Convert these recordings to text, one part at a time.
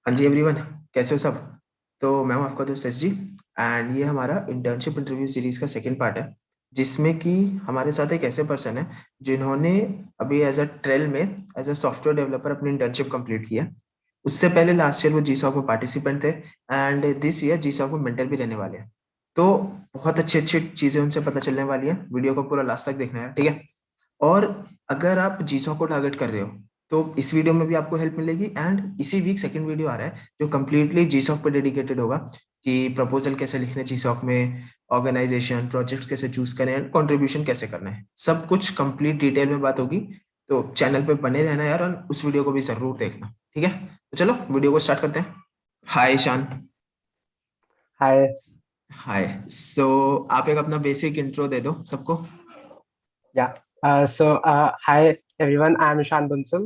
हाँ जी एवरीवन, कैसे हो सब। तो मैं हूं आपका दोस्त एस जी। एंड ये हमारा इंटर्नशिप इंटरव्यू सीरीज का सेकंड पार्ट है, जिसमें कि हमारे साथ एक ऐसे पर्सन है जिन्होंने अभी एज अ ट्रेल में एज अ सॉफ्टवेयर डेवलपर अपनी इंटर्नशिप कंप्लीट की है। उससे पहले लास्ट ईयर वो जी सॉक में पार्टिसिपेंट थे and this year G SoC में मेंटर भी रहने वाले हैं। तो बहुत अच्छी अच्छी चीजें उनसे पता चलने वाली है। वीडियो को पूरा लास्ट तक देखना है, ठीक है। और अगर आप जीसॉ को टारगेट कर रहे हो तो इस वीडियो में भी आपको हेल्प मिलेगी। एंड इसी वीक सेकंड वीडियो आ रहा है जो कंप्लीटली जीसॉक पे डेडिकेटेड होगा कि प्रपोजल कैसे लिखने जीसॉक में, ऑर्गेनाइजेशन प्रोजेक्ट्स कैसे चूज करें एंड कंट्रीब्यूशन कैसे करना है, सब कुछ कंप्लीट डिटेल में बात होगी। तो चैनल पे बने रहना यार, और उस वीडियो को भी जरूर देखना, ठीक है। तो चलो वीडियो को स्टार्ट करते हैं। हाय ईशान। Hi. हाय। सो आप एक अपना बेसिक इंट्रो दे दो सबको। Yeah. Hi everyone. I'm Ishan Bansal.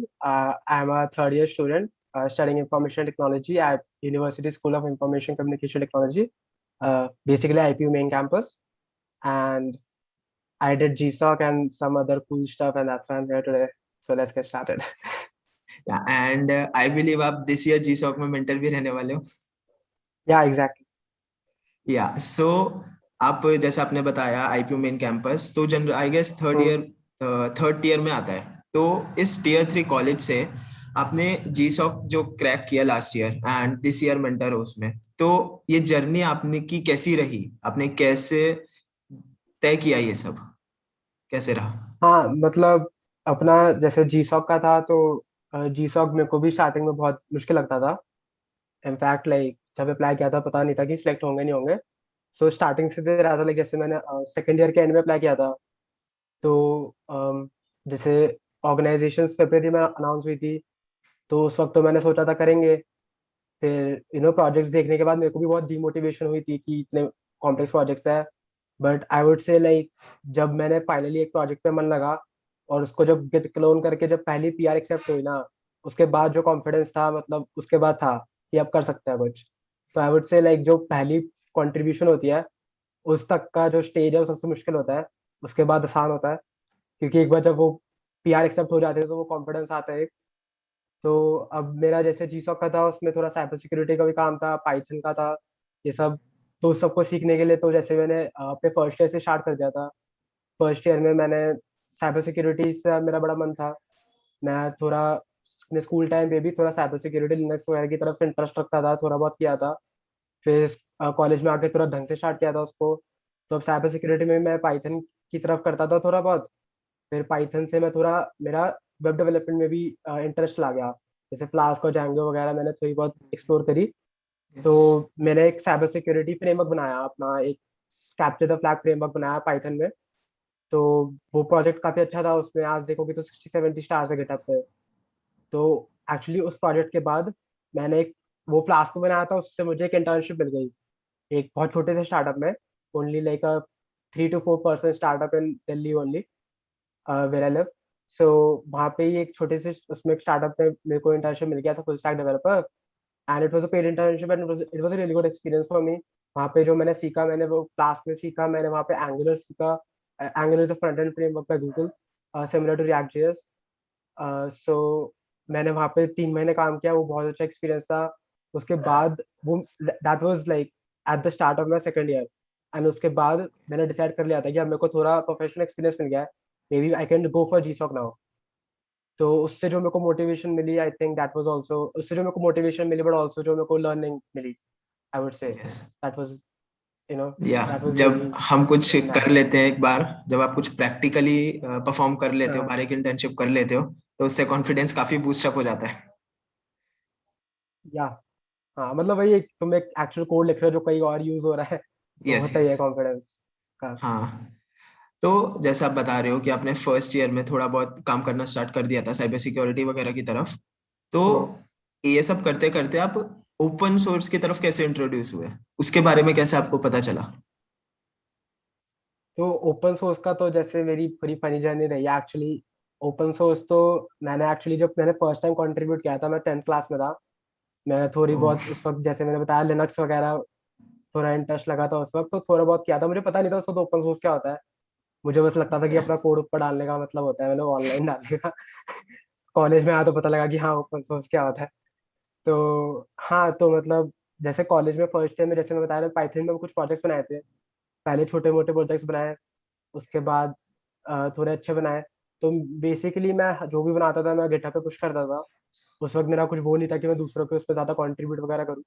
I'm a third year student studying information technology at University School of Information Communication Technology, basically IPU main campus. And I did GSOC and some other cool stuff, and that's why I'm here today. So let's get started. And I believe आप this year G SoC में mentor भी रहने वाले हो। Yeah, exactly. या सो आप जैसे आपने बताया आईपीयू मेन कैंपस तो general I guess Hmm. Third tier में आता है। तो इस टीयर थ्री कॉलेज से आपने जी सॉक जो क्रैक किया last year and this year mentor हो उसमें, तो ये जर्नी आपने की कैसी रही, आपने कैसे तय किया, ये सब कैसे रहा। हाँ, मतलब अपना जैसे GSOC का था तो GSOC मेरे को भी स्टार्टिंग में बहुत मुश्किल लगता था। इनफैक्ट लाइक जब अप्लाई किया था पता नहीं था कि सिलेक्ट होंगे नहीं होंगे। सो स्टार्टिंग से दे रहा था, लाइक जैसे मैंने सेकेंड ईयर के एंड में अप्लाई किया था तो जैसे ऑर्गेनाइजेशन फेब्रवरी में अनाउंस हुई थी, तो उस वक्त तो मैंने सोचा था करेंगे। फिर प्रोजेक्ट्स देखने के बाद मेरे को भी बहुत डिमोटिवेशन हुई थी कि इतने कॉम्प्लेक्स प्रोजेक्ट्स है। बट आई वुड से लाइक जब मैंने फाइनली एक प्रोजेक्ट पे मन लगा और उसको जब गिट क्लोन करके जब पहली पीआर एक्सेप्ट हुई ना, उसके बाद जो कॉन्फिडेंस था, मतलब उसके बाद था कि अब कर सकते हैं कुछ। तो आई वुड से लाइक जो पहली कंट्रीब्यूशन होती है उस तक का जो स्टेज है वो सबसे मुश्किल होता है। उसके बाद आसान होता है, क्योंकि एक बार जब वो पीआर एक्सेप्ट हो जाते हैं तो वो कॉन्फिडेंस आता है। तो अब मेरा जैसे जीसॉक का था उसमें थोड़ा साइबर सिक्योरिटी का भी काम था, पाइथन का था, ये सब। तो उस सबको सीखने के लिए तो जैसे मैंने अपने फर्स्ट ईयर से स्टार्ट कर दिया था। फर्स्ट ईयर में मैंने साइबर सिक्योरिटी से मेरा बड़ा मन था। मैं थोड़ा अपने स्कूल टाइम पे भी थोड़ा साइबर सिक्योरिटी लिनक्स वगैरह की तरफ इंटरेस्ट रखता था, थोड़ा बहुत किया था। फिर कॉलेज में आके थोड़ा ढंग से स्टार्ट किया था उसको। तो अब साइबर सिक्योरिटी में मैं पाइथन की तरफ करता था थोड़ा बहुत। फिर पाइथन से मैं थोड़ा मेरा वेब डेवलपमेंट में भी इंटरेस्ट ला गया। जैसे फ्लास्क और जैंगो वगैरह मैंने थोड़ी बहुत एक्सप्लोर करी। तो यस। मैंने एक साइबर सिक्योरिटी फ्रेमवर्क बनाया, अपना एक कैप्चर द फ्लैग फ्रेमवर्क बनाया पाइथन में। तो वो प्रोजेक्ट काफी अच्छा था, उसमें आज देखोगे तो 60-70 स्टार्स है गिटहब पे। तो एक्चुअली उस प्रोजेक्ट के बाद मैंने एक वो फ्लास्क बनाया था, उससे मुझे एक इंटर्नशिप मिल गई एक बहुत छोटे से स्टार्टअप में। Only like a 3 to 4 person startup in Delhi only, where I live. So वहाँ पे ही एक छोटे से उसमें एक स्टार्टअप में मेरे को इंटर्नशिप मिल गया था, full stack developer. And it was a paid internship and it was a really good experience for me. वहाँ पे जो मैंने सीखा, मैंने वो क्लास में सीखा, मैंने वहाँ पे एंगुलर सीखा। Angular is a front end framework by Google, similar to React JS. So मैंने वहाँ पे 3 महीने काम किया, वो बहुत अच्छा एक्सपीरियंस था। उसके बाद वो that was like at the start of my second year. And उसके बाद मैंने डिसाइड कर लिया था कि अब मेरे को थोड़ा प्रोफेशनल एक्सपीरियंस मिल गया है, maybe I can go for GSoC now. तो उससे जो मेरे को मोटिवेशन मिली, I think that was also, उससे जो मेरे को मोटिवेशन मिली बट आल्सो जो मेरे को लर्निंग मिली, I would say yes. That was you know yeah that was जब रियली हम कुछ इन दैट कर वे। लेते हैं एक बार, जब आप कुछ प्रैक्टिकली परफॉर्म कर लेते हो, बार एक इंटर्नशिप कर लेते हो, तो उससे कॉन्फिडेंस काफी बूस्ट अप हो जाता है। या हाँ, मतलब वही एक तुम एक एक्चुअल कोड लिख रहे हो जो कहीं और यूज हो रहा है, तो यस होता ही यस। है कॉन्फिडेंस का। हाँ। तो जैसा आप बता रहे हो कि आपने फर्स्ट ईयर में थोड़ा बहुत काम करना स्टार्ट कर दिया था साइबर सिक्योरिटी वगैरह की तरफ, तो हम्म। ये सब करते करते आप ओपन सोर्स की तरफ कैसे इंट्रोड्यूस हुए, उसके बारे में कैसे आपको पता चला। तो ओपन सोर्स का तो जैसे मेरी पूरी फनी जर्नी रही है एक्चुअली। ओपन सोर्स तो मैंने एक्चुअली जब मैंने फर्स्ट टाइम कंट्रीब्यूट किया था, मैं 10th क्लास में था। मैं थोड़ी ओह। बहुत उस वक्त जैसे मैंने बताया लिनक्स वगैरह थोड़ा इंटरेस्ट लगा था उस वक्त, तो थोड़ा बहुत किया था। मुझे पता नहीं था उसको तो ओपन सोर्स क्या होता है। मुझे बस लगता था कि ओके। अपना कोड ऊपर डालने का मतलब होता है, मैंने ऑनलाइन डालेगा। कॉलेज में आया तो पता लगा कि हाँ ओपन सोर्स क्या होता है। तो हाँ, तो मतलब जैसे कॉलेज में फर्स्ट ईयर में जैसे मैं बताया ना, पाइथन में कुछ प्रोजेक्ट्स बनाए थे। पहले छोटे-मोटे प्रोजेक्ट्स बनाए, उसके बाद थोड़े अच्छे बनाए। तो बेसिकली मैं जो भी बनाता था मैं गिटहब पे पुश करता था। उस वक़्त मेरा कुछ वो नहीं था कि मैं दूसरों के उस पे ज़्यादा कंट्रीब्यूट वगैरह करूँ।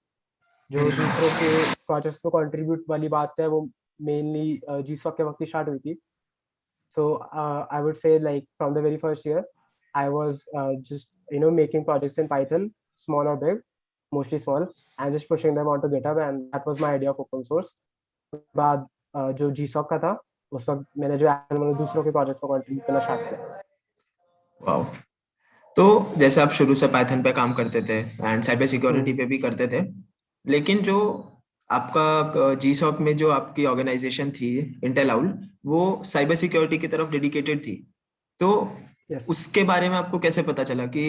जो दूसरों के प्रोजेक्ट्स को कंट्रीब्यूट वाली बात है वो मेनली जीसॉक के वक़्त ही स्टार्ट हुई थी। So I would say like from the very first year, I was just making projects in Python, small or big, mostly small, and just pushing them onto GitHub, and that was my idea of open source. बाद जो GSOC का था, उस वक्त मैंने जो मैंने दूसरों के प्रोजेक्ट्स को कंट्रीब्यूट करना स्टार्ट किया। वाओ! तो जैसे आप शुरू से पाइथन पे काम करते थे एंड साइबर सिक्योरिटी हम्म। पे भी करते थे, लेकिन जो आपका जीसॉक में जो आपकी ऑर्गेनाइजेशन थी इंटेल आउल, वो साइबर सिक्योरिटी की तरफ डेडिकेटेड थी। तो यस। उसके बारे में आपको कैसे पता चला कि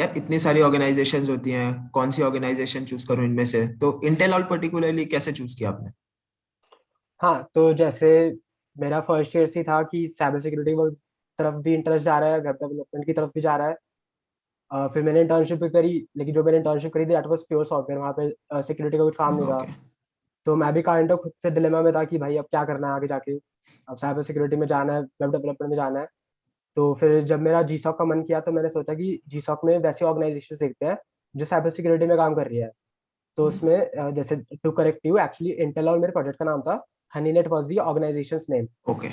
यार इतनी सारी ऑर्गेनाइजेशंस होती हैं, कौन सी ऑर्गेनाइजेशन चूज करूं इनमें से? तो इंटेल आउल पर्टिकुलरली कैसे चूज किया आपने? हाँ, तो जैसे मेरा फर्स्ट ईयर से था कि साइबर सिक्योरिटी की तरफ भी इंटरेस्ट जा रहा है, वेब डेवलपमेंट की तरफ भी जा रहा है। फिर मैंने इंटर्नशिप भी करी, लेकिन जो मैंने इंटर्नशिप करी थी दैट वाज प्योर सॉफ्टवेयर, वहाँ पे सिक्योरिटी का कुछ काम नहीं था। ओके। तो मैं भी काइंड ऑफ खुद से डिलेमा में था कि भाई अब क्या करना है आगे जाके। अब साइबर सिक्योरिटी में जाना है, वेब डेवलपमेंट में जाना है। तो फिर जब मेरा जीसॉक का मन किया तो मैंने सोचा कि जीसॉक में वैसी ऑर्गेनाइजेशन देखते हैं जो साइबर सिक्योरिटी में काम कर रही है। तो उसमें जैसे to correct you, actually Intel और मेरे प्रोजेक्ट का नाम था, Honeynet was the organisation's name. Okay.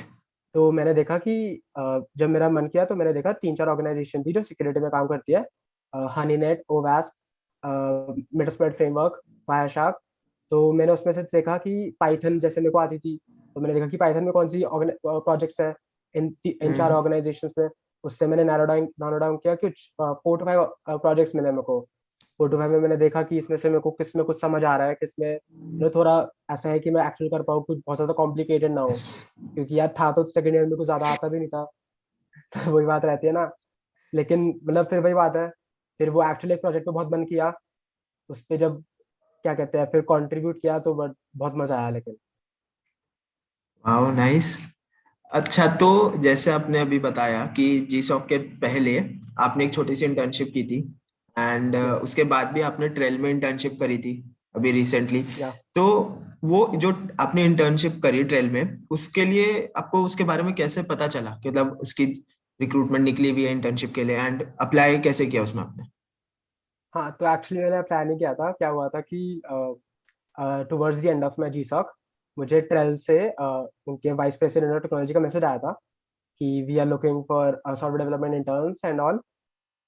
तो मैंने देखा कि जब मेरा मन किया तो मैंने देखा 3-4 ऑर्गेनाइजेशन थी जो सिक्योरिटी में काम करती है। हनीनेट, ओवास्प, मेटास्प्लॉइट फ्रेमवर्क, वायरशार्क। तो मैंने उसमें से देखा कि पाइथन जैसे मेरे को आती थी, तो मैंने देखा कि पाइथन में कौन सी प्रोजेक्ट्स हैं इन 4 हम्म। ऑर्गेनाइजेशंस में। उससे मैंने नैरो डाउन किया कि 4 टू 5 प्रोजेक्ट्स मिले मेरे को। 4 टू 5 में मैंने देखा कि इसमें से मेरे को किसमें कुछ समझ आ रहा है, किसमें थोड़ा ऐसा है कि मैं एक्चुअली कर पाऊँ, कुछ बहुत ज़्यादा कॉम्प्लिकेटेड ना हो। यस। क्योंकि यार था तो सेकंड ईयर में कुछ ज़्यादा आता भी नहीं था। तो वही बात रहती है ना। लेकिन मतलब फिर वही बात है, फिर वो एक्चुअली एक प्रोजेक्ट पे बहुत मन किया। उस पे जब क्या कहते हैं फिर कंट्रीब्यूट किया तो बट बहुत मजा आया लेकिन। Wow, nice. अच्छा, तो जैसे आपने अभी बताया कि जीसॉक के पहले आपने एक छोटी सी इंटर्नशिप की थी एंड यस। उसके बाद भी आपने ट्रेल में इंटर्नशिप करी थी अभी रिसेंटली। या तो वो जो आपने इंटर्नशिप करी ट्रेल में, उसके लिए आपको उसके बारे में कैसे पता चला कि मतलब उसकी रिक्रूटमेंट निकली हुई है इंटर्नशिप के लिए, एंड अप्लाई कैसे किया उसमें आपने? हाँ, तो एक्चुअली मैंने प्लान नहीं किया था। क्या हुआ था कि towards the end of my G SoC मुझे ट्रेल से उनके वाइस प्रेसिडेंट ऑफ टेक्नोलॉजी का मैसेज आया था कि we are looking for software development interns and all.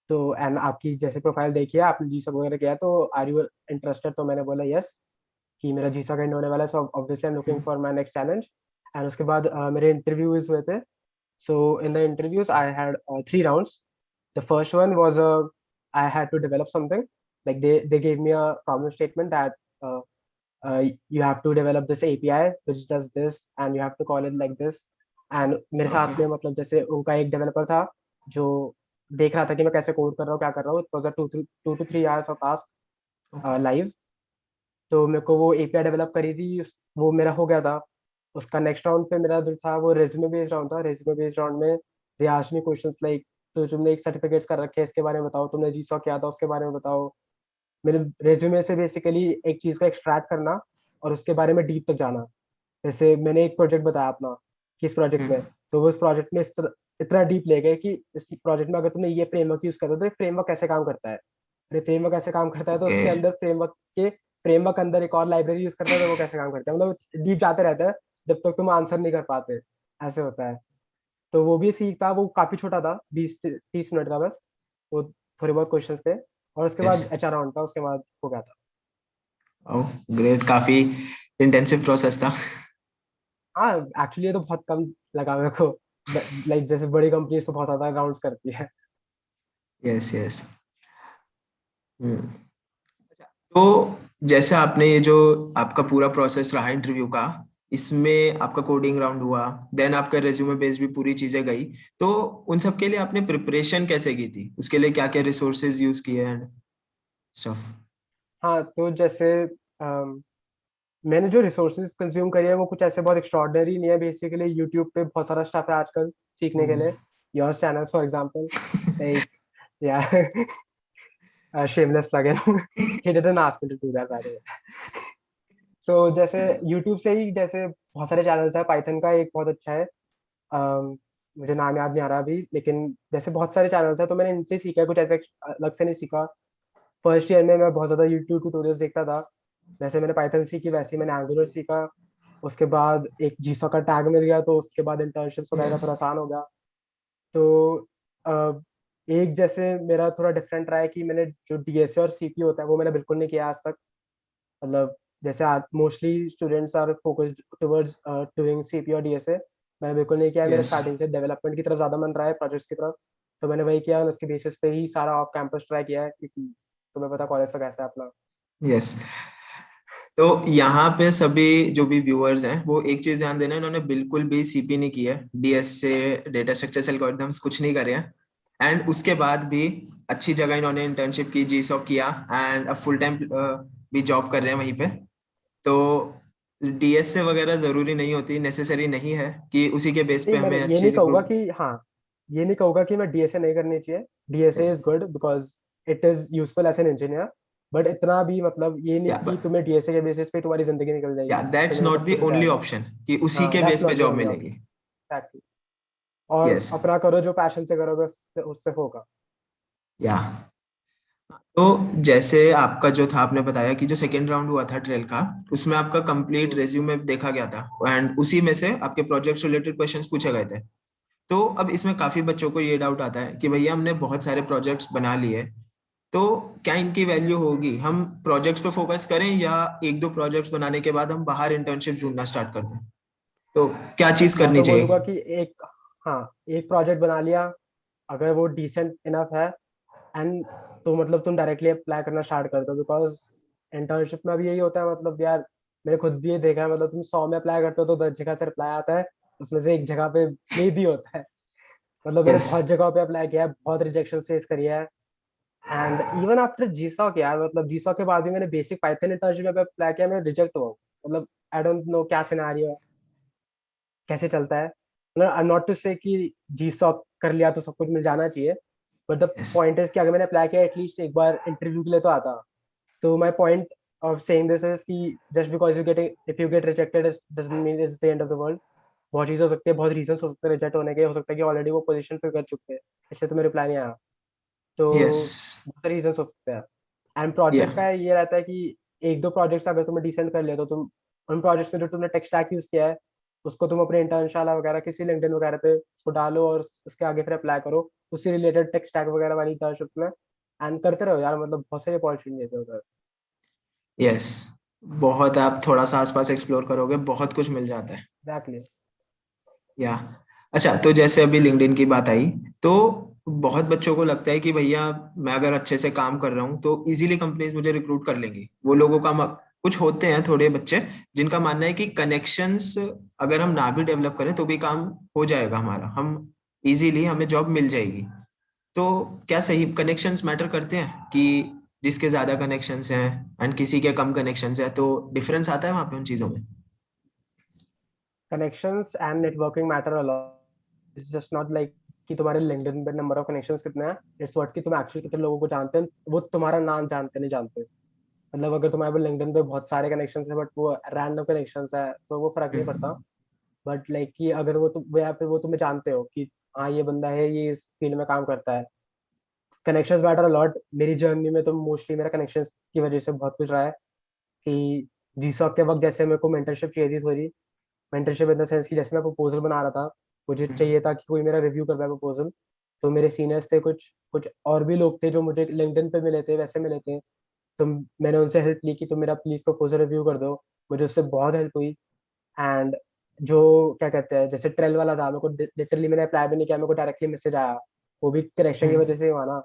तो एंड आपकी जैसे प्रोफाइल देखिए, आपने जी सॉक वगैरह किया, तो आर यू इंटरेस्टेड? तो मैंने बोला यस, कि मेरा जी सॉक एंड होने वाला है, so obviously I am looking for my next challenge. And उसके बाद मेरे इंटरव्यूज हुए थे। So in the interviews, I had 3 rounds. The first one was I had to develop something. Like they gave me a problem statement that uh, you have to develop this API which does this and you have to call it like this. And मेरे okay. साथ में मतलब जैसे उनका एक developer था जो देख रहा था कि मैं कैसे कोड कर रहा हूँ, क्या कर रहा हूँ। It was a 2 to 3 hours of task live. तो मेरे को वो एपीआई डेवलप करी थी, वो मेरा हो गया था। उसका नेक्स्ट राउंड पे मेरा जो था वो रेज्यूमे बेस्ड राउंड था। रेज्यूमे बेस्ड राउंड में they asked me questions like, तो तुमने एक सर्टिफिकेट्स कर रखे हैं इसके बारे में बताओ, तुमने जीसॉ किया था उसके बारे में बताओ। मेरे रेज्यूमे से बेसिकली एक चीज का एक्सट्रैक्ट करना और उसके बारे में डीप तक जाना। जैसे मैंने एक प्रोजेक्ट बताया अपना कि इस प्रोजेक्ट में, तो वो इस प्रोजेक्ट में इतना डीप ले गए कि इस प्रोजेक्ट में अगर तुमने ये फ्रेमवर्क यूज करता है तो ये फ्रेमवर्क कैसे काम करता है। अरे फ्रेमवर्क कैसे काम करता है तो ओके। उसके अंदर फ्रेमवर्क अंदर एक और लाइब्रेरी यूज करता है तो वो कैसे काम करता है, मतलब डीप जाते रहता है जब तक तुम आंसर नहीं कर पाते। ऐसे होता है। तो वो भी सीख था, वो काफी छोटा था, 20 से 30 मिनट का बस। वो थोड़े बहुत क्वेश्चन थे और उसके यस। बाद एचआर राउंड था, उसके बाद हो गया था। ओह, ग्रेट। काफी इंटेंसिव प्रोसेस था। हाँ, एक्चुअली ये तो बहुत कम लगा मेरे को। लाइक जैसे बड़ी कंपनीज तो बहुत ज्यादा राउंड्स करती है। Yes, yes. हम्म। अच्छा, तो जैसे आपने ये जो आपका पूरा प्रोसेस रहा इंटरव्यू का, इसमें आपका कोडिंग राउंड हुआ, देन आपका रेज्यूमे बेस भी पूरी चीजें गई, तो उन सब के लिए आपने प्रिपरेशन कैसे की थी? उसके लिए क्या क्या रिसोर्सेज यूज किए एंड स्टफ? हाँ, तो जैसे मैंने जो रिसोर्सेज कंज्यूम करे हैं वो कुछ ऐसे बहुत एक्स्ट्रॉर्डनरी नहीं है। बेसिकली यूट्यूब पे बहुत सारा स्टफ है आजकल सीखने के लिए। Your channels for example, like या shameless plug-in. He didn't ask me to do that, by the way. So जैसे YouTube से ही जैसे बहुत सारे चैनल्स है, पाइथन का एक बहुत अच्छा है, मुझे नाम याद नहीं आ रहा अभी, लेकिन जैसे बहुत सारे चैनल्स है, तो मैंने इनसे सीखा है, कुछ ऐसे अलग से नहीं सीखा। फर्स्ट ईयर में मैं बहुत ज़्यादा यूट्यूब ट्यूटोरियल्स देखता था, जैसे मैंने पाइथन सीखी वैसे ही मैंने एंगुलर सीखा। उसके बाद एक जीसो का टैग मिल गया, तो उसके बाद इंटर्नशिप्स वगैरह का यस, थोड़ा आसान हो गया। तो एक जैसे मेरा थोड़ा डिफरेंट रहा है कि मैंने जो डीएसए और सीपी होता है वो मैंने बिल्कुल नहीं किया आज तक। मतलब जैसे आज mostly students are focused towards doing CP और डीएसए, मैंने बिल्कुल नहीं किया है। मेरा यस, स्टार्टिंग से डेवलपमेंट की तरफ ज़्यादा मन रहा है, प्रोजेक्ट्स की तरफ। तो मैंने वही किया और उसके बेसिस पे ही सारा ऑफ कैंपस ट्राई किया है, क्योंकि तुम्हें पता कॉलेज का कैसा है अपना। यस। तो यहाँ पे सभी जो भी व्यूअर्स हैं वो एक चीज ध्यान देना, इन्होंने बिल्कुल भी सीपी नहीं की है, डीएस से डेटा स्ट्रक्चर्स एल्गोरिथम्स कुछ नहीं करे हैं। एंड उसके बाद भी अच्छी जगह इन्होंने इंटर्नशिप की, जीसॉक किया, एंड अब फुल टाइम भी जॉब कर रहे हैं वहीं पे। तो डीएस से वगैरह जरूरी नहीं होती, नेसेसरी नहीं है कि उसी के बेस पे नहीं, मैंने हमें ये अच्छी नहीं कहूंगा रिक्रूट। कि हाँ, ये नहीं कहूंगा कि मैं डीएसए नहीं करनी चाहिए। DSA is good because it is useful as an engineer. But इतना भी मतलब ये नहीं या कि तुम्हें डीएसए के बेसिस पे तुम्हारी जिंदगी निकल या जाएगी, दैट्स तुम्हें नॉट सब द कुछ हो ओनली जाएगा। ऑप्शन कि उसी हाँ, के दैट्स बेस पे नॉट दी जॉब ओनली मिलेगी। ऑप्शन। एग्जैक्टली। और यस। अपना करो, जो पैशन से करोगे उससे उससे होगा। या तो जैसे आपका जो था, आपने बताया कि जो सेकेंड राउंड हुआ था ट्रेल का, उसमें आपका कंप्लीट हम्म। रेज्यूमे देखा गया था, एंड उसी में से आपके प्रोजेक्ट रिलेटेड क्वेश्चंस पूछे गए थे। तो अब इसमें काफी बच्चों को ये डाउट आता है कि भैया हमने बहुत सारे प्रोजेक्ट्स बना लिए, तो क्या इनकी वैल्यू होगी, हम प्रोजेक्ट्स पे फोकस करें या एक दो प्रोजेक्ट्स बनाने के बाद हम बाहर इंटर्नशिप ढूंढना स्टार्ट कर दें? तो क्या चीज मैं करनी तो बोलूंगा चाहिए? कि एक, हाँ, एक प्रोजेक्ट बना लिया, अगर वो डिसेंट इनफ है, एंड तो मतलब तुम डायरेक्टली अप्लाई करना स्टार्ट कर दो। बिकॉज इंटर्नशिप में भी यही होता है, मतलब यार मैंने खुद भी ये देखा है, मतलब तुम 100 में अप्लाई करते हो तो 10 जगह से रिप्लाई आता है, उसमें से एक जगह पे मे भी होता है। मतलब मैंने यस। बहुत जगह पे अप्लाई किया है, बहुत रिजेक्शन फेस करी है। एंड इवन आफ्टर जीसॉक यार, मतलब जीसॉक के बाद भी मैंने बेसिक पाइथन इंटर्नशिप में अप्लाई किया, मैं रिजेक्ट हुआ हूँ। मतलब आई डोंट नो क्या सिनेरियो, कैसे चलता है। मतलब आई नॉट टू से कि जीसॉक कर लिया तो सब कुछ मिल जाना चाहिए, but the yes. Point is कि अगर मैंने अप्लाई किया एटलीस्ट एक बार इंटरव्यू के लिए तो आता। तो my point of saying this is कि just because you get, if you get rejected doesn't mean it's the end of the world. बहुत चीज़ हो सकती है, बहुत रीजंस हो सकते हैं रिजेक्ट होने के, हो सकता है कि ऑलरेडी वो पोजीशन फिल कर चुके हैं, इसलिए तुम्हें रिप्लाई नहीं आया। तो यस। बहुत सारे रीजंस हो सकते हैं। एंड या प्रोजेक्ट का ये रहता है कि एक दो प्रोजेक्ट्स अगर तुम्हें डिसेंड कर लिया तो तुम उन प्रोजेक्ट्स में जो तुमने टेक स्टैक यूज किया है उसको तुम अपने इंटर्नशाला वगैरह किसी लिंक्डइन वगैरह पे उसको डालो और उसके आगे फिर अप्लाई करो उसी रिलेटेड टेक स्टैक वगैरह वाली इंटर्नशिप में, एंड करते रहो यार। मतलब बहुत सारी अपॉर्चुनिटीज है उधर। यस। बहुत, आप थोड़ा सा आसपास एक्सप्लोर करोगे बहुत कुछ मिल जाता है। एग्जैक्टली। या अच्छा, तो जैसे अभी लिंक्डइन की बात आई, तो बहुत बच्चों को लगता है कि भैया मैं अगर अच्छे से काम कर रहा हूँ तो इजीली कंपनीज मुझे रिक्रूट कर लेंगी। वो लोगों का कुछ होते हैं थोड़े बच्चे जिनका मानना है कि कनेक्शंस अगर हम ना भी डेवलप करें तो भी काम हो जाएगा हमारा, हम इजीली हमें जॉब मिल जाएगी। तो क्या सही कनेक्शंस मैटर करते हैं कि जिसके ज्यादा कनेक्शंस हैं एंड किसी के कम कनेक्शंस हैं, तो डिफरेंस आता है वहां पे उन चीजों में? Connections and networking matter a lot. It's just not like कि तुम्हारे लिंक्डइन पे नंबर ऑफ कनेक्शंस कितने हैं, इट्स व्हाट कि तुम एक्चुअली कितने लोगों को जानते हैं, वो तुम्हारा नाम जानते नहीं जानते। मतलब अगर तुम्हारे पास लिंक्डइन पे बहुत सारे कनेक्शंस है बट वो रैंडम कनेक्शंस है तो वो फर्क नहीं पड़ता। हम्म। बट लाइक कि अगर वो तुम या फिर वो तुम्हें जानते हो कि हाँ ये बंदा है, ये इस फील्ड में काम करता है, कनेक्शंस मैटर अलॉट। मेरी जर्नी में तो मोस्टली मेरा कनेक्शंस की वजह से बहुत कुछ रहा है कि जीसॉक के वक्त जैसे मेरे को मेंटरशिप चाहिए थी थोड़ी, मेंटरशिप इन द सेंस कि जैसे मैं प्रपोजल बना रहा था, मुझे चाहिए था कि कोई मेरा रिव्यू कर पाए प्रपोजल। तो मेरे सीनियर्स थे कुछ कुछ और भी लोग थे जो मुझे लिंक्डइन पे मिले थे, वैसे मिले थे। तो मैंने उनसे हेल्प ली कि तुम मेरा प्लीज प्रपोजल रिव्यू कर दो। मुझे उससे बहुत हेल्प हुई। एंड जो क्या कहते हैं, जैसे ट्रेल वाला था, मेरे को लिटरली मैंने अप्लाई भी नहीं किया, मेरे को डायरेक्टली मैसेज आया, वो भी कनेक्शन की वजह से हुआ ना।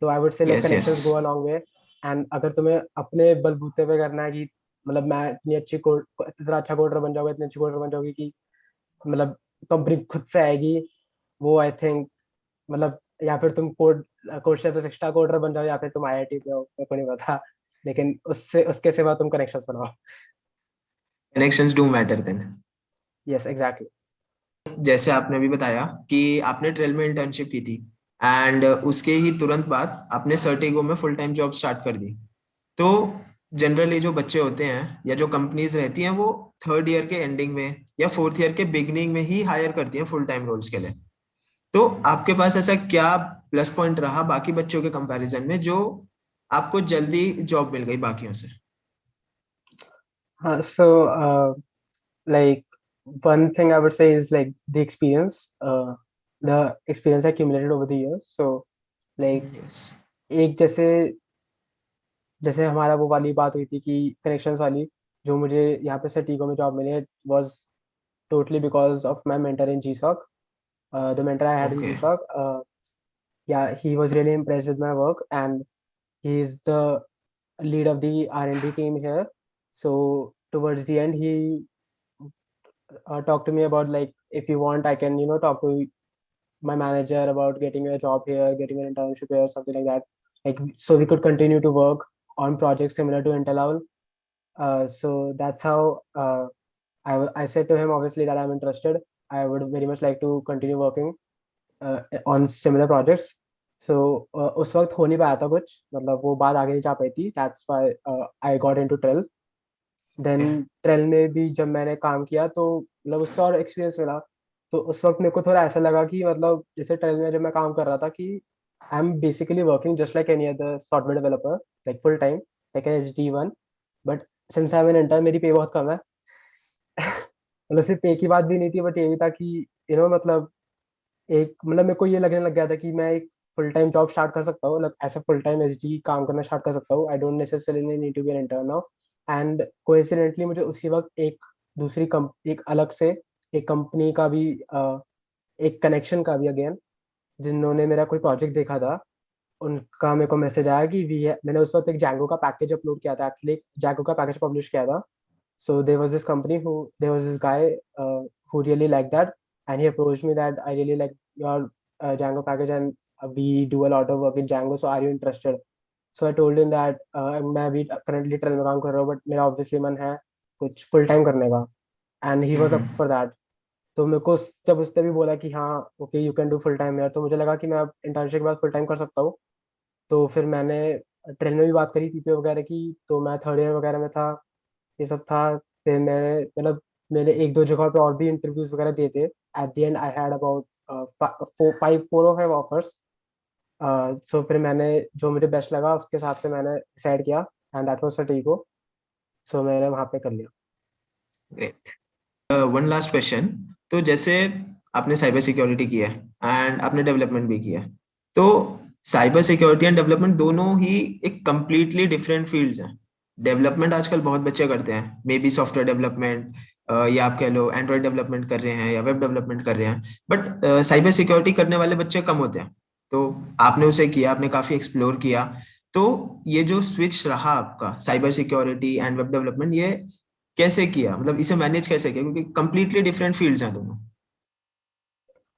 तो आई वुड से like yes. Yes. Connections go a long way. And अगर तुम्हें अपने बलबूते पे करना है कि मतलब मैं इतनी अच्छी कोड, इतना अच्छा कोडर बन जाऊंगा, इतनी अच्छी कोडर बन जाऊंगी कि मतलब कंपनी खुद से आएगी, वो आई थिंक, मतलब या फिर तुम कोड से एक्स्ट्रा कोडर बन जाओ या फिर तुम आईआईटी पे हो, मेरे को नहीं पता। लेकिन उससे उसके सिवा तुम कनेक्शंस बनाओ। Connections do matter then. Yes exactly. जैसे आपने भी बताया कि आपने ट्रेल में इंटर्नशिप की थी, एंड उसके ही तुरंत बाद आपने सर्टिगो में फुल टाइम जॉब स्टार्ट कर दी। तो जनरली जो बच्चे होते हैं या जो कंपनीज रहती हैं वो थर्ड ईयर के एंडिंग में या फोर्थ ईयर के बिगनिंग में ही हायर करती हैं फुल टाइम रोल्स के लिए। तो आपके पास ऐसा क्या प्लस पॉइंट रहा बाकी बच्चों के कंपैरिजन में जो आपको जल्दी जॉब मिल गई बाकियों से? हाँ, so like one thing I would say is like the experience accumulated over the years. So like yes. एक जैसे जैसे हमारा वो वाली बात हुई थी कि कनेक्शंस वाली, जो मुझे यहाँ पे सटीगो में जॉब मिली है was totally because of my mentor in GSOC. The mentor I had in okay. GSOC, yeah, he was really impressed with my work, and he is the lead of the R&D team here. So towards the end, he talked to me about like, if you want, I can talk to my manager about getting a job here, getting an internship here, something like that. Like, so we could continue to work on projects similar to Intel Owl. So that's how I said to him obviously that I'm interested. I would very much like to continue working on similar projects. So उस वक्त हो नहीं पाया था कुछ, मतलब वो बात आगे नहीं जा पाई थी. That's why I got into Trell. Then Trell में भी जब मैंने काम किया तो मतलब उससे और एक्सपीरियंस मिला. तो उस वक्त मेरे को थोड़ा ऐसा लगा कि मतलब जैसे ट्रेल में जब मैं काम कर रहा था कि I am basically working just like any other software developer, like full time, like an HD1. But since I am an intern, मेरी पे बहुत कम है. मतलब सिर्फ पे की बात भी नहीं थी, बट ये भी था कि मतलब एक मतलब मेरे को ये लगने लग गया था कि मैं एक फुल टाइम जॉब स्टार्ट कर सकता हूँ, मतलब ऐसा फुल टाइम एसडी काम करना स्टार्ट कर सकता हूँ. I don't necessarily need to be an intern now. And coincidentally मुझे उसी वक्त एक अलग से एक कंपनी का भी एक कनेक्शन का भी अगेन, जिन्होंने मेरा कोई प्रोजेक्ट देखा था, उनका मेरे को मैसेज आया कि मैंने उस वक्त एक जैंगो का पैकेज अपलोड किया था, एक्चुअली एक जैंगो का पैकेज पब्लिश किया था. So there was this company there was this guy who really liked that, and he approached me that I really like your Django package, and we do a lot of work in Django. So are you interested? So I told him that मैं अभी currently trail में काम कर रहा हूँ, but मेरा obviously मन है कुछ full time करने का, and he was up for that. तो मेरे को जब उसने भी बोला कि हाँ okay you can do full time यार, तो मुझे लगा कि मैं अब इंटर्नशिप के बाद फुल टाइम कर सकता हूँ. तो फिर मैंने ट्रेल में भी बात करी पीपीओ वगैरह की, तो मैं थर्ड ईयर वगैरह में था, ये सब था. फिर मैंने मतलब मैंने एक दो जगह पे और भी इंटरव्यूज वगैरह दिए थे. At the end I had about 4 or 5 offers. So फिर मैंने जो मुझे बेस्ट लगा उसके हिसाब से मैंने डिसाइड किया, एंड दैट वाज सटीको. सो मैंने वहाँ पे कर लिया. ग्रेट। One last question. तो जैसे आपने साइबर सिक्योरिटी किया है एंड आपने डेवलपमेंट भी किया है, तो साइबर सिक्योरिटी एंड डेवलपमेंट दोनों ही एक कंप्लीटली डिफरेंट फील्ड्स हैं। डेवलपमेंट आजकल बहुत बच्चे करते हैं, मे बी सॉफ्टवेयर डेवलपमेंट या आप कह लो एंड्रॉयड डेवलपमेंट कर रहे हैं या वेब डेवलपमेंट कर रहे हैं, बट साइबर सिक्योरिटी करने वाले बच्चे कम होते हैं। तो आपने उसे किया, आपने काफी एक्सप्लोर किया। तो ये जो स्विच रहा आपका cyber security and web development, ये कैसे किया, मतलब इसे मैनेज कैसे किया, क्योंकि कंप्लीटली डिफरेंट फील्ड्स हैं दोनों।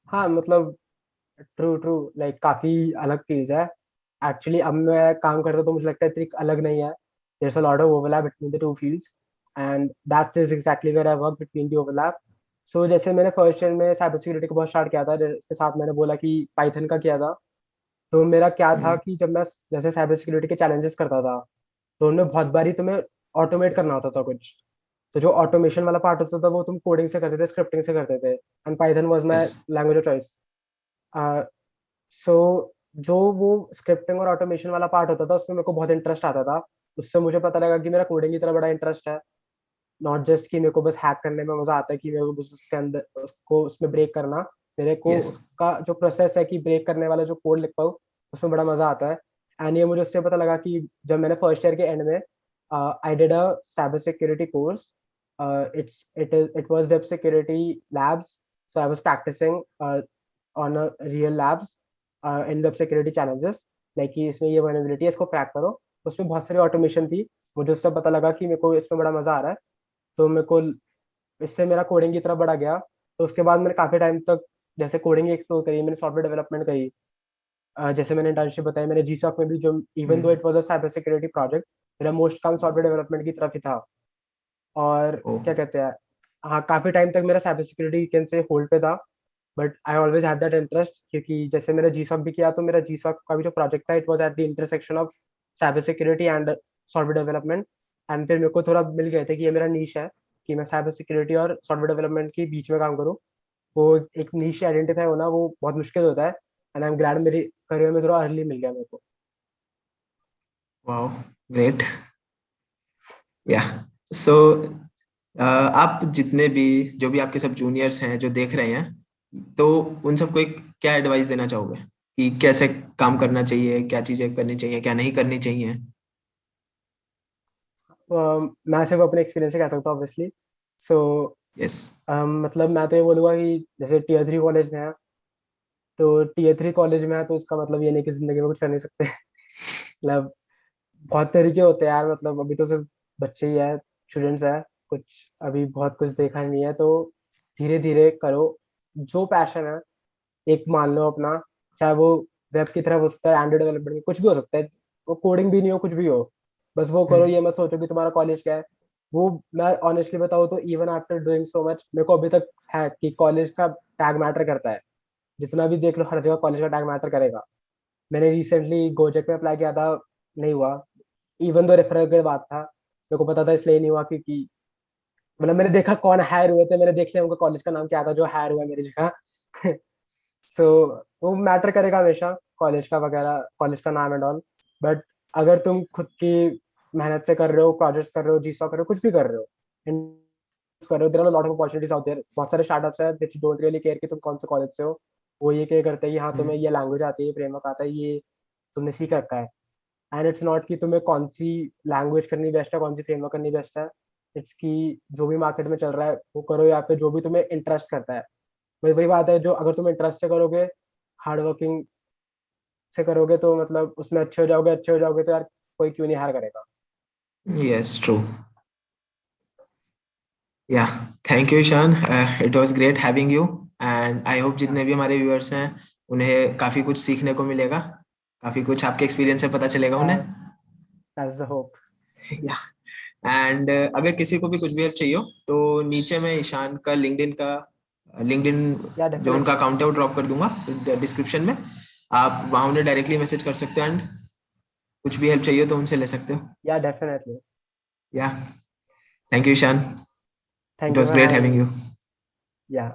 हाँ मतलब ट्रू ट्रू, लाइक काफी अलग फील्ड है. एक्चुअली अब मैं काम करता हूँ तो मुझे लगता है इतनी अलग नहीं है. There is a lot of overlap between the two fields, and that is exactly where I work between the overlap. So जैसे मैंने फर्स्ट ईयर में साइबर सिक्योरिटी को बहुत स्टार्ट किया था, इसके साथ मैंने बोला कि पाइथन का किया था. तो मेरा क्या था कि जब मैं जैसे साइबर सिक्योरिटी के चैलेंजेस करता था, तो उनमें बहुत बारी तुम्हें ऑटोमेट करना होता था कुछ. तो जो ऑटोमेशन वाला पार्ट होता था वो तुम कोडिंग से करते थे, स्क्रिप्टिंग से करते थे, and Python was my yes. Language of choice. So जो वो स्क्रिप्टिंग और ऑटोमेशन वाला पार्ट होता था उसमें मेरे को बहुत इंटरेस्ट आता था. उससे मुझे पता लगा कि मेरा कोडिंग की तरह बड़ा इंटरेस्ट है. नॉट जस्ट कि मेरे को बस हैक करने में मजा आता है कि मेरे को बस उसके अंदर उसको उसमें ब्रेक करना. मेरे को यस। उसका जो प्रोसेस है कि ब्रेक करने वाला जो कोड लिख पाऊँ, उसमें बड़ा मजा आता है. एंड ये मुझे उससे पता लगा कि जब मैंने फर्स्ट ईयर के एंड में I did a cyber security course. It was web security labs. So I was practicing on a real labs in web security challenges. Like कि इसमें ये vulnerability है, इसको क्रैक करो. उसमें बहुत सारी ऑटोमेशन थी. मुझे उससे पता लगा कि मेरे को इसमें बड़ा मजा आ रहा है. तो मेरे को इससे मेरा कोडिंग की तरफ बढ़ा गया. तो उसके बाद मैंने काफी टाइम तक जैसे कोडिंग एक्सप्लोर करी, मैंने सॉफ्टवेयर डेवलपमेंट करी. जैसे मैंने इंटर्नशिप बताई, मैंने जीसॉक में भी, जो even though it was a cyber security project, मेरा मोस्ट काम सॉफ्टवेयर डेवलपमेंट की तरफ ही था. और ओ। क्या कहते हैं, हाँ काफी टाइम तक मेरा cyber security can say hold पे था. But I always had that interest, क्योंकि जैसे मैंने जीसॉक भी किया, तो मेरा जीसॉक का भी जो प्रोजेक्ट था, it was at the intersection of cyber security and software development. And फिर मेरे को थोड़ा मिल गया था कि ये मेरा नीश है, कि मैं साइबर सिक्योरिटी और सॉफ्टवेयर डेवलपमेंट के बीच में काम करूँ। वो एक नीश आइडेंटिफाई होना वो बहुत मुश्किल होता है, एंड आई एम ग्लैड मेरी करियर में थोड़ा अर्ली मिल गया मेरे को। Wow, great. या सो आप जितने भी जो भी आपके सब जूनियर्स हैं जो देख रहे हैं, तो उन सबको एक क्या एडवाइस देना चाहोगे कि कैसे काम करना चाहिए, क्या चीजें करनी चाहिए, क्या नहीं करनी चाहिए? मैं सिर्फ अपने एक्सपीरियंस से कह सकता हूँ ऑब्वियसली। So yes. मतलब मैं तो ये बोलूँगा कि जैसे टीयर 3 कॉलेज में है, तो टीयर 3 कॉलेज में है तो इसका मतलब ये नहीं कि जिंदगी में कुछ कर नहीं सकते। मतलब बहुत तरीके होते हैं यार, मतलब अभी तो सिर्फ बच्चे ही है, स्टूडेंट्स है, कुछ अभी बहुत कुछ देखा नहीं है, तो धीरे धीरे करो। जो पैशन है एक मान लो अपना, चाहे वो वेब की तरफ हो सकता है, एंड्रॉइड डेवलपमेंट में कुछ भी हो सकता है, वो कोडिंग भी नहीं हो, कुछ भी हो, बस वो करो। ये मत सोचो कि तुम्हारा कॉलेज क्या है। वो मैं ऑनेस्टली बताऊँ तो even after doing so much, मेरे को अभी तक है कि कॉलेज का टैग मैटर करता है। जितना भी देख लो, हर जगह कॉलेज का टैग मैटर करेगा। मैंने रिसेंटली गोजेक में अप्लाई किया था, नहीं हुआ। इवन दो रेफरल की बात था, मेरे को पता था इसलिए नहीं हुआ क्योंकि मतलब मैंने देखा कौन हायर हुए थे, मैंने देख लिया उनका कॉलेज का नाम क्या था जो हायर हुआ मेरी जगह। सो वो मैटर करेगा हमेशा, कॉलेज का वगैरह, कॉलेज का नाम एंड ऑल। बट अगर तुम खुद की मेहनत से कर रहे हो, प्रोजेक्ट्स कर रहे हो, जीसॉ कर रहे हो, कुछ भी कर रहे हो, कर रहे हो, there are lot of opportunities out there. बहुत सारे स्टार्टअप्स है व्हिच डोंट रियली केयर कि तुम कौन से कॉलेज से हो। वो ये केयर करते हैं कि हाँ तुम्हें ये लैंग्वेज आती है, ये फ्रेमवर्क आता है, ये तुमने सीख रखा है। एंड इट्स नॉट कि तुम्हें कौन सी लैंग्वेज करनी बेस्ट है, कौन सी फ्रेमवर्क करनी बेस्ट है। इट्स कि जो भी मार्केट में चल रहा है वो करो, या फिर जो भी तुम्हें इंटरेस्ट करता है। वही वही बात है, जो अगर तुम इंटरेस्ट से करोगे, हार्ड वर्किंग से करोगे, तो मतलब उसमें अच्छे हो जाओगे, अच्छे हो जाओगे तो यार कोई क्यों नहीं हार करेगा। Yes, true. Yeah, thank you Ishan, it was great having you. And I hope या जितने भी हमारे व्यूअर्स हैं उन्हें काफी कुछ सीखने को मिलेगा, काफी कुछ आपके एक्सपीरियंस से पता चलेगा उन्हें। या दैट्स द होप। या, एंड अगर किसी को भी कुछ भी हेल्प चाहिए हो तो नीचे मैं ईशान का लिंक्डइन या जो उनका डेफिनेटली। अकाउंट है वो ड्रॉप कर दूंगा डिस्क्रिप्शन में। आप वहां उन्हें डायरेक्टली मैसेज कर सकते हो, एंड कुछ भी हेल्प चाहिए तो उनसे ले सकते हो। Yeah definitely. Yeah, thank you Ishan, it thank you was for great having having me. You. या